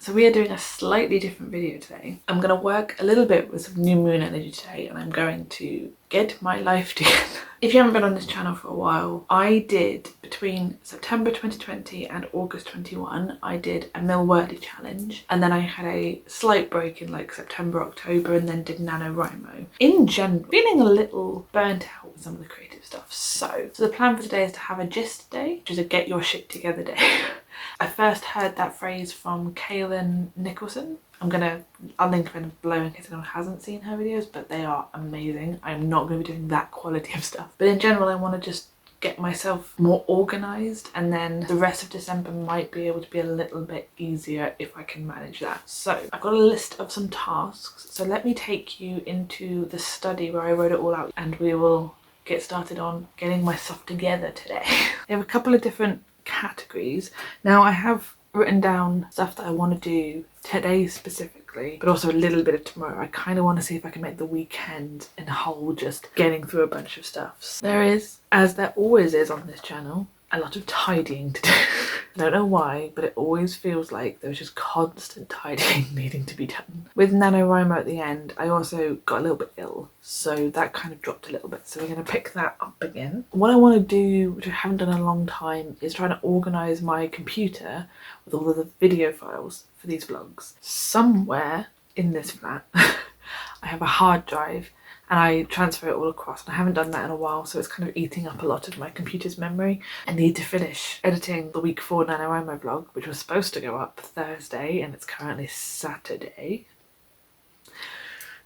So we are doing a slightly different video today. I'm going to work a little bit with some new moon energy today, and I'm going to get my life together. If you haven't been on this channel for a while, I did between September 2020 and August 21, I did a Milwordy challenge, and then I had a slight break in like September, October, and then did Nanowrimo. In general, feeling a little burnt out with some of the creative stuff. So the plan for today is to have a GYST day, which is a get your shit together day. I first heard that phrase from Kaylin Nicholson. I'll link them below in case anyone hasn't seen her videos, but they are amazing. I'm not going to be doing that quality of stuff. But in general, I want to just get myself more organised, and then the rest of December might be able to be a little bit easier if I can manage that. So I've got a list of some tasks. So let me take you into the study where I wrote it all out, and we will get started on getting my stuff together today. I have a couple of different categories. Now I have written down stuff that I want to do today specifically, but also a little bit of tomorrow. I kind of want to see if I can make the weekend in whole just getting through a bunch of stuff. There is, as there always is on this channel, a lot of tidying to do. I don't know why, but it always feels like there's just constant tidying needing to be done. With Nanowrimo at the end, I also got a little bit ill, so that kind of dropped a little bit. So we're going to pick that up again. What I want to do, which I haven't done in a long time, is trying to organise my computer with all of the video files for these vlogs. Somewhere in this flat, I have a hard drive, and I transfer it all across, and I haven't done that in a while, so it's kind of eating up a lot of my computer's memory. I need to finish editing the week 4 Nanowrimo vlog, which was supposed to go up Thursday, and it's currently Saturday.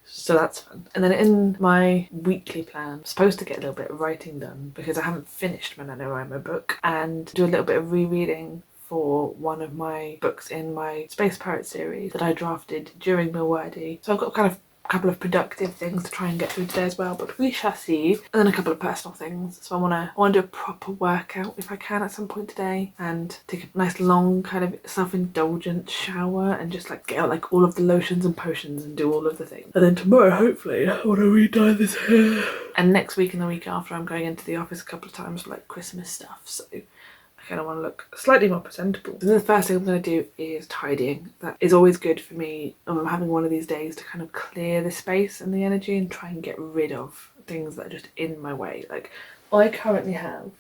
So that's fun. And then in my weekly plan, I'm supposed to get a little bit of writing done because I haven't finished my Nanowrimo book, and do a little bit of rereading for one of my books in my Space Pirate series that I drafted during Milwordy. So I've got kind of couple of productive things to try and get through today as well, but we shall see. And then a couple of personal things. So I want to do a proper workout if I can at some point today, and take a nice long kind of self-indulgent shower and just like get out like all of the lotions and potions and do all of the things. And then tomorrow, hopefully, I want to re-dye this hair. And next week and the week after, I'm going into the office a couple of times for like Christmas stuff, so I kind of want to look slightly more presentable. So the first thing I'm going to do is tidying. That is always good for me when I'm having one of these days to kind of clear the space and the energy and try and get rid of things that are just in my way. Like, I currently have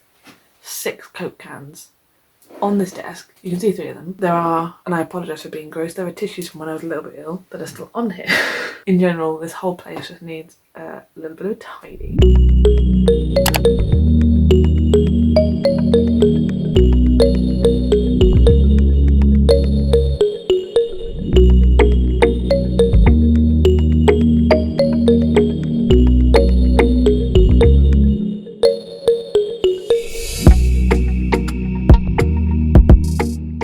6 Coke cans on this desk. You can see 3 of them. There are, and I apologise for being gross, there are tissues from when I was a little bit ill that are still on here. In general, this whole place just needs a little bit of tidy.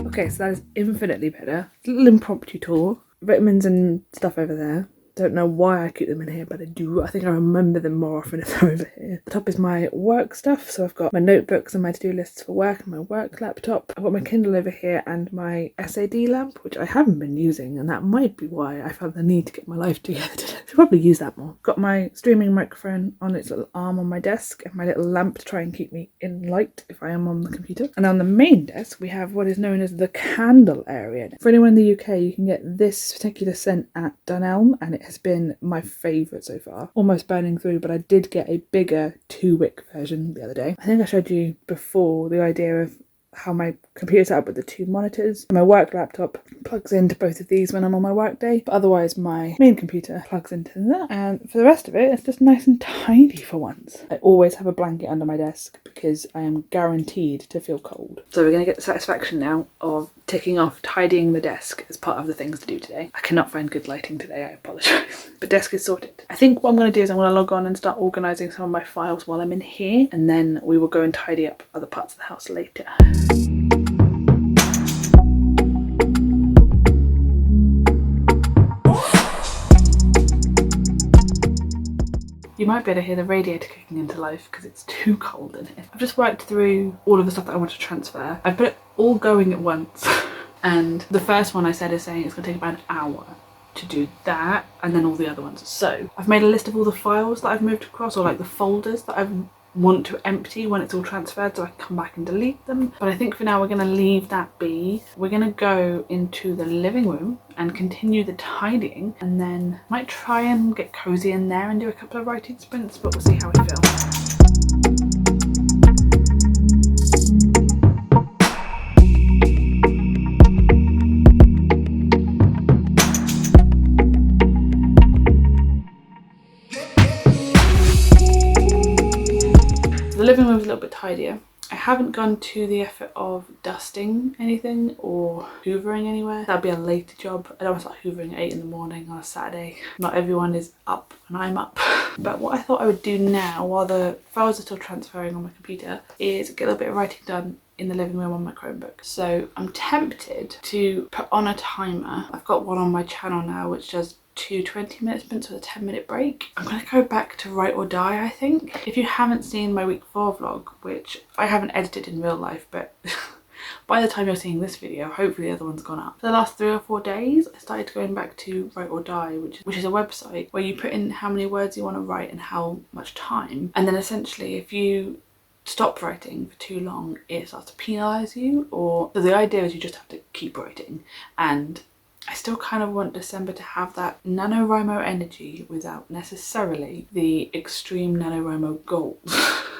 Okay, so that is infinitely better. It's a little impromptu tour. Vitamins and stuff over there. Don't know why I keep them in here, but I do. I think I remember them more often if they're over here. The top is my work stuff, so I've got my notebooks and my to-do lists for work and my work laptop. I've got my Kindle over here and my SAD lamp, which I haven't been using, and that might be why I felt the need to get my life together today. Should probably use that more. Got my streaming microphone on its little arm on my desk, and my little lamp to try and keep me in light if I am on the computer. And on the main desk, we have what is known as the candle area. For anyone in the UK, you can get this particular scent at Dunelm, and it has been my favourite so far. Almost burning through, but I did get a bigger 2-wick version the other day. I think I showed you before the idea of how my computer's set up with the 2 monitors. My work laptop plugs into both of these when I'm on my work day, but otherwise my main computer plugs into that. And for the rest of it, it's just nice and tidy for once. I always have a blanket under my desk because I am guaranteed to feel cold. So we're going to get the satisfaction now of ticking off tidying the desk as part of the things to do today. I cannot find good lighting today, I apologise. But desk is sorted. I think what I'm going to do is I'm going to log on and start organising some of my files while I'm in here, and then we will go and tidy up other parts of the house later. You might be able to hear the radiator kicking into life because it's too cold in here. I've just worked through all of the stuff that I want to transfer. I've put it all going at once. And the first one I said is saying it's going to take about an hour to do that, and then all the other ones. So I've made a list of all the files that I've moved across, or like the folders that I've want to empty when it's all transferred so I can come back and delete them. But I think for now we're going to leave that be. We're going to go into the living room and continue the tidying, and then might try and get cozy in there and do a couple of writing sprints, but we'll see how we feel. The living room's a little bit tidier. I haven't gone to the effort of dusting anything or hoovering anywhere. That'd be a later job. I don't want to start hoovering at 8 in the morning on a Saturday. Not everyone is up and I'm up. But what I thought I would do now, while the files are still transferring on my computer, is get a little bit of writing done in the living room on my Chromebook. So I'm tempted to put on a timer. I've got one on my channel now which does 2 20-minute sprints with a 10-minute break. I'm going to go back to Write or Die, I think. If you haven't seen my week 4 vlog, which I haven't edited in real life, but by the time you're seeing this video, hopefully the other one's gone up. For the last 3 or 4 days, I started going back to Write or Die, which is a website where you put in how many words you want to write and how much time. And then essentially, if you stop writing for too long, it starts to penalise you. So the idea is you just have to keep writing. And I still kind of want December to have that Nanowrimo energy without necessarily the extreme Nanowrimo goals.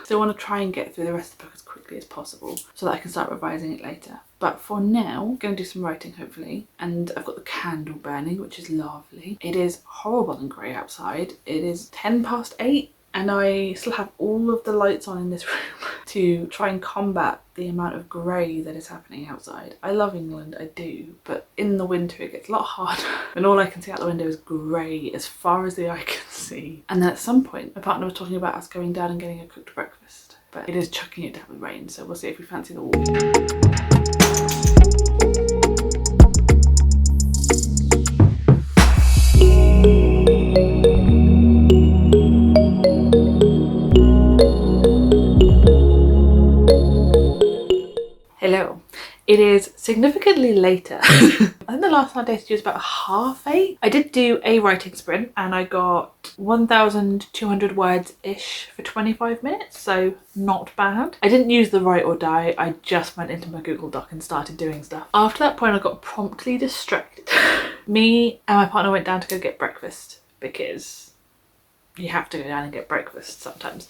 So I want to try and get through the rest of the book as quickly as possible so that I can start revising it later. But for now, I'm going to do some writing hopefully, and I've got the candle burning, which is lovely. It is horrible and grey outside. It is 8:10 and I still have all of the lights on in this room to try and combat the amount of grey that is happening outside. I love England, I do, but in the winter it gets a lot harder and all I can see out the window is grey as far as the eye can see. And then at some point my partner was talking about us going down and getting a cooked breakfast, but it is chucking it down with rain, so we'll see if we fancy the walk. Hello. It is significantly later. I think the last one I dated was about 8:30. I did do a writing sprint and I got 1,200 words-ish for 25 minutes, so not bad. I didn't use the Write or Die, I just went into my Google Doc and started doing stuff. After that point I got promptly distracted. Me and my partner went down to go get breakfast because you have to go down and get breakfast sometimes,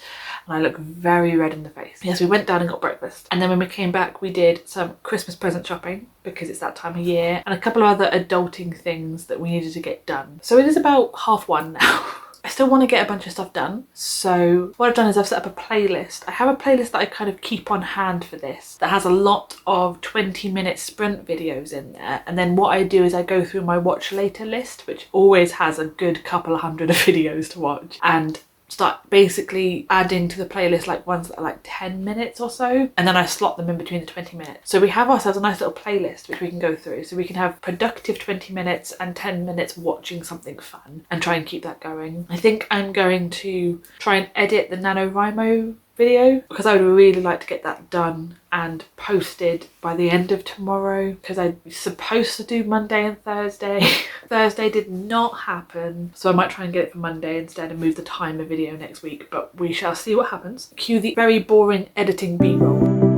and I look very red in the face. Yes, we went down and got breakfast, and then when we came back we did some Christmas present shopping because it's that time of year, and a couple of other adulting things that we needed to get done. So it is about 1:30 now. I still want to get a bunch of stuff done, so what I've done is I've set up a playlist. I have a playlist that I kind of keep on hand for this that has a lot of 20-minute sprint videos in there, and then what I do is I go through my watch later list, which always has a good couple of hundred of videos to watch, and start basically adding to the playlist like ones that are like 10 minutes or so, and then I slot them in between the 20 minutes. So we have ourselves a nice little playlist which we can go through, so we can have productive 20 minutes and 10 minutes watching something fun and try and keep that going. I think I'm going to try and edit the Nanowrimo video because I would really like to get that done and posted by the end of tomorrow, because I'm supposed to do Monday and Thursday. Thursday did not happen, so I might try and get it for Monday instead and move the timer video next week, but we shall see what happens. Cue the very boring editing b-roll.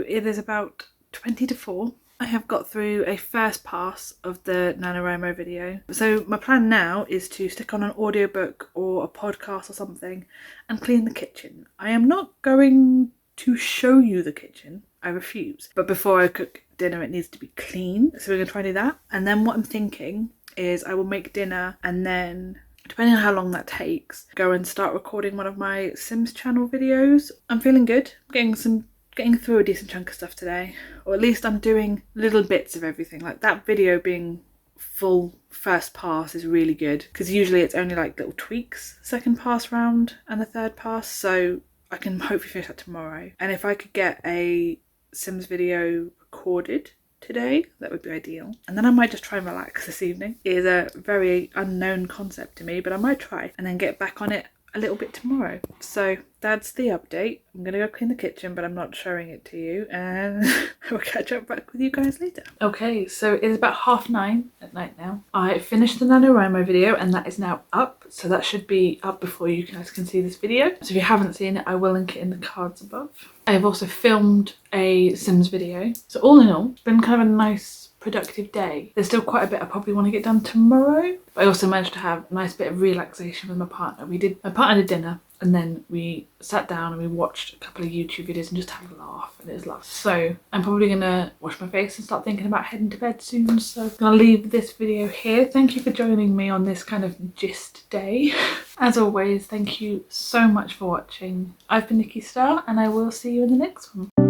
It is about 20 to 4. I have got through a first pass of the Nanowrimo video. So my plan now is to stick on an audiobook or a podcast or something and clean the kitchen. I am not going to show you the kitchen, I refuse. But before I cook dinner it needs to be clean. So we're going to try and do that. And then what I'm thinking is I will make dinner and then, depending on how long that takes, go and start recording one of my Sims channel videos. I'm feeling good. Getting through a decent chunk of stuff today, or at least I'm doing little bits of everything, like that video being full first pass is really good, because usually it's only like little tweaks second pass round and the third pass, so I can hopefully finish that tomorrow. And if I could get a Sims video recorded today, that would be ideal. And then I might just try and relax this evening. It is a very unknown concept to me, but I might try and then get back on it a little bit tomorrow. So that's the update. I'm gonna go clean the kitchen, but I'm not showing it to you, and I'll catch up back with you guys later. Okay, so it is about 9:30 at night now. I finished the Nanowrimo video and that is now up, so that should be up before you guys can see this video. So if you haven't seen it, I will link it in the cards above. I have also filmed a Sims video. So all in all, it's been kind of a nice productive day. There's still quite a bit I probably want to get done tomorrow, but I also managed to have a nice bit of relaxation with my partner. My partner did dinner, and then we sat down and we watched a couple of YouTube videos and just had a laugh, and it was lovely. So I'm probably gonna wash my face and start thinking about heading to bed soon, so I'm gonna leave this video here. Thank you for joining me on this kind of GYST day. As always, thank you so much for watching. I've been Nikki Star, and I will see you in the next one.